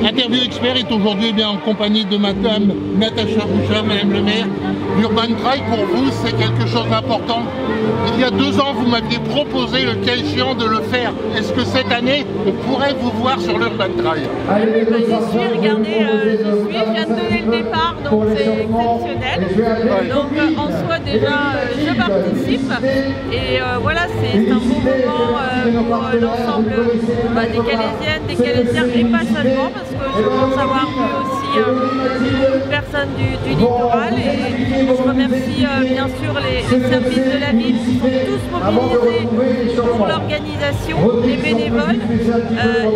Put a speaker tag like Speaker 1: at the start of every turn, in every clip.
Speaker 1: Interview Expert est aujourd'hui bien en compagnie de Madame Natacha Bouchat, Madame le maire. L'Urban Trail, pour vous, c'est quelque chose d'important. Il y a 2 ans, vous m'aviez proposé le cas échéant de le faire. Est-ce que cette année, on pourrait vous voir sur l'Urban Trail?
Speaker 2: J'y suis, regardez, je viens de donner le départ, donc c'est exceptionnel. Donc en soi déjà, je participe et voilà, c'est un beau moment pour l'ensemble des Calaisiennes, des Calaisiens et pas seulement, parce que je pense avoir vu aussi beaucoup de personnes du littoral et je remercie bien sûr les services de la ville qui sont tous mobilisés pour l'organisation, les bénévoles,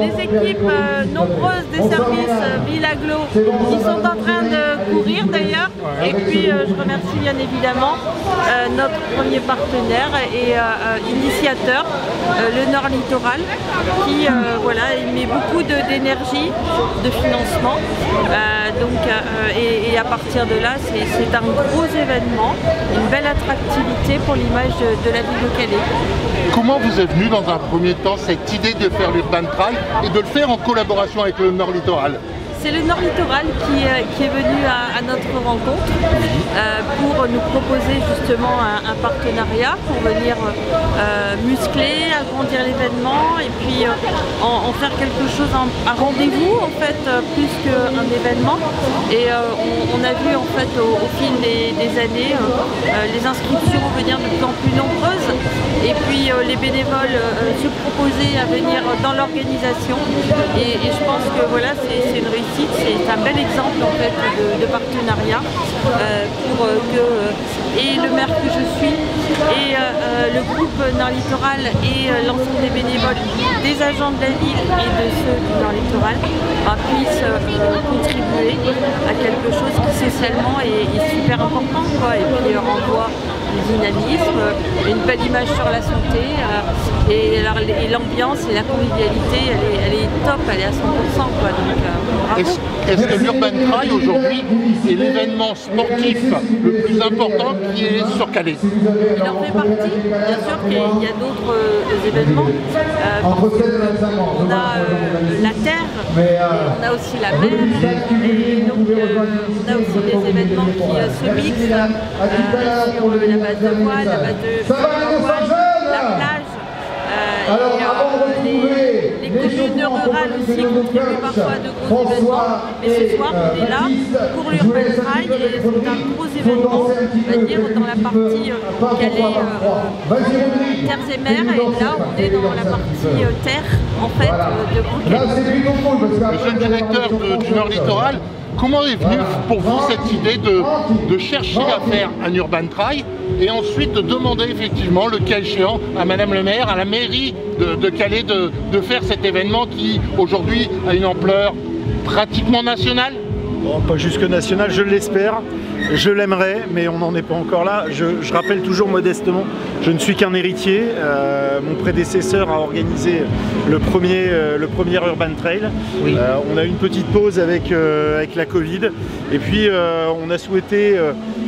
Speaker 2: les équipes nombreuses des services Ville Agglo qui sont en train de courir d'ailleurs. Et puis je remercie bien évidemment notre premier partenaire et initiateur, le Nord Littoral, qui voilà, il met beaucoup d'énergie, de financement. Et à partir de là, c'est un gros événement, une belle attractivité pour l'image de la ville de Calais.
Speaker 1: Comment vous est venue dans un premier temps cette idée de faire l'Urban Trail et de le faire en collaboration avec le Nord Littoral?
Speaker 2: C'est le Nord Littoral qui est venu à notre rencontre pour nous proposer justement un partenariat pour venir muscler, agrandir l'événement et puis en faire quelque chose, un rendez-vous en fait, plus qu'un événement. Et on a vu en fait au fil des années les inscriptions venir de plus en plus nombreuses et puis les bénévoles se proposer à venir dans l'organisation et je pense que voilà, c'est une réussite. C'est un bel exemple en fait de partenariat pour que et le maire que je suis et le groupe Nord Littoral et l'ensemble des bénévoles, des agents de la ville et de ceux du Nord Littoral puissent contribuer à quelque chose qui socialement est super important quoi. Et puis renvoie du dynamisme, une belle image sur la santé et l'ambiance et la convivialité elle est top, elle est à 100% quoi. Donc bravo.
Speaker 1: Est-ce que l'Urban Trail aujourd'hui est l'événement sportif le plus important qui est sur Calais?
Speaker 2: Il en fait partie, bien sûr qu'il y a d'autres événements. On a la terre, on a aussi la mer, et donc on a aussi des événements qui se mixent sur la base de voile, la base de voile, la plage. Les communes rurales aussi contribuent parfois à de gros événements, mais ce soir on est là pour l'Urban Trail et c'est un gros événement, on va dire, dans la partie Calais, terres et mers, et là on est dans la partie terre en fait de Grand Calais.
Speaker 1: Monsieur le directeur du Nord Littoral, comment est venue pour vous cette idée de chercher à faire un Urban Trail et ensuite de demander effectivement le cas échéant à Madame le maire, à la mairie de Calais de faire cet événement qui aujourd'hui a une ampleur pratiquement nationale?
Speaker 3: Bon, pas jusque nationale, je l'espère, je l'aimerais, mais on n'en est pas encore là. Je rappelle toujours modestement, je ne suis qu'un héritier. Mon prédécesseur a organisé le premier Urban Trail. Oui. On a eu une petite pause avec la Covid, et puis on a souhaité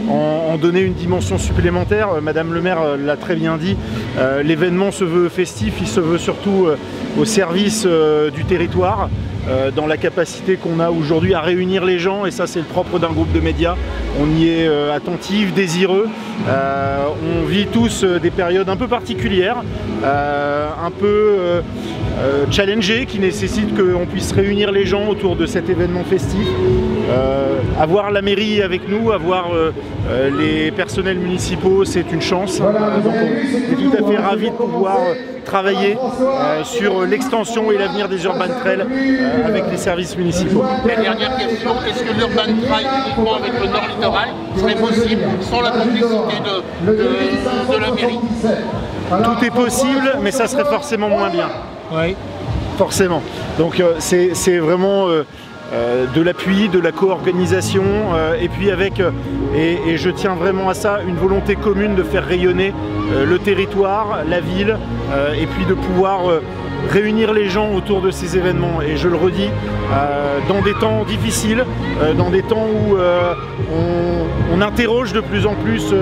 Speaker 3: en donner une dimension supplémentaire. Madame le maire l'a très bien dit, l'événement se veut festif, il se veut surtout au service du territoire. Dans la capacité qu'on a aujourd'hui à réunir les gens, et ça c'est le propre d'un groupe de médias. On y est attentif, désireux. On vit tous des périodes un peu particulières, un peu challengées, qui nécessitent qu'on puisse réunir les gens autour de cet événement festif. Avoir la mairie avec nous, avoir les personnels municipaux, c'est une chance. Donc on est tout à fait ravis de pouvoir travailler sur l'extension et l'avenir des Urban Trails avec les services municipaux.
Speaker 1: La dernière question, est-ce que l'Urban Trail uniquement avec le Nord Littoral serait possible sans la complicité de la mairie?
Speaker 3: Tout est possible, mais ça serait forcément moins bien.
Speaker 1: Oui.
Speaker 3: Forcément. Donc c'est vraiment de l'appui, de la co-organisation, et puis avec, et je tiens vraiment à ça, une volonté commune de faire rayonner le territoire, la ville, et puis de pouvoir réunir les gens autour de ces événements. Et je le redis, dans des temps difficiles, dans des temps où on interroge de plus en plus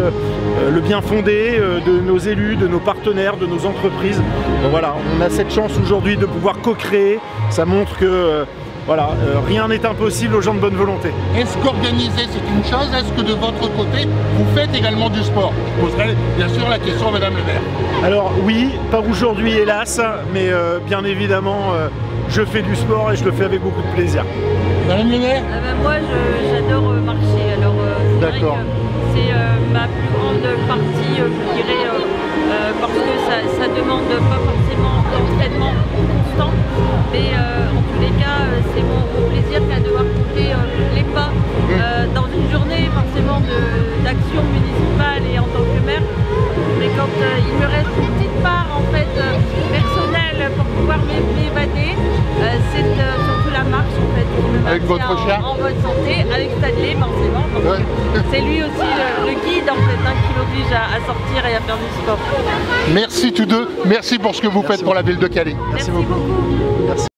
Speaker 3: le bien fondé de nos élus, de nos partenaires, de nos entreprises. Donc voilà, on a cette chance aujourd'hui de pouvoir co-créer. Ça montre que voilà, rien n'est impossible aux gens de bonne volonté.
Speaker 1: Est-ce qu'organiser c'est une chose? Est-ce que de votre côté, vous faites également du sport? Je poserai bien sûr la question à Madame le maire.
Speaker 3: Alors oui, pas aujourd'hui hélas, mais bien évidemment, je fais du sport et je le fais avec beaucoup de plaisir.
Speaker 1: Madame le maire?
Speaker 2: Moi, j'adore marcher. Alors, c'est vrai
Speaker 1: D'accord.
Speaker 2: que c'est ma plus grande partie, je dirais, parce que ça demande pas forcément d'entraînement constant, mais en tous les cas, c'est mon plaisir qu'à devoir compter les pas dans une journée forcément d'action municipale et en tant que maire. Mais quand il me reste une petite part en fait personnelle pour pouvoir m'évader, c'est surtout la marche en fait qui me maintient en bonne santé, avec Stanley forcément, parce que c'est lui aussi le guide en fait qui m'oblige à sortir et à faire du sport.
Speaker 1: Merci tous deux, merci pour ce que vous faites pour la ville de Calais.
Speaker 2: Merci beaucoup.
Speaker 3: Merci.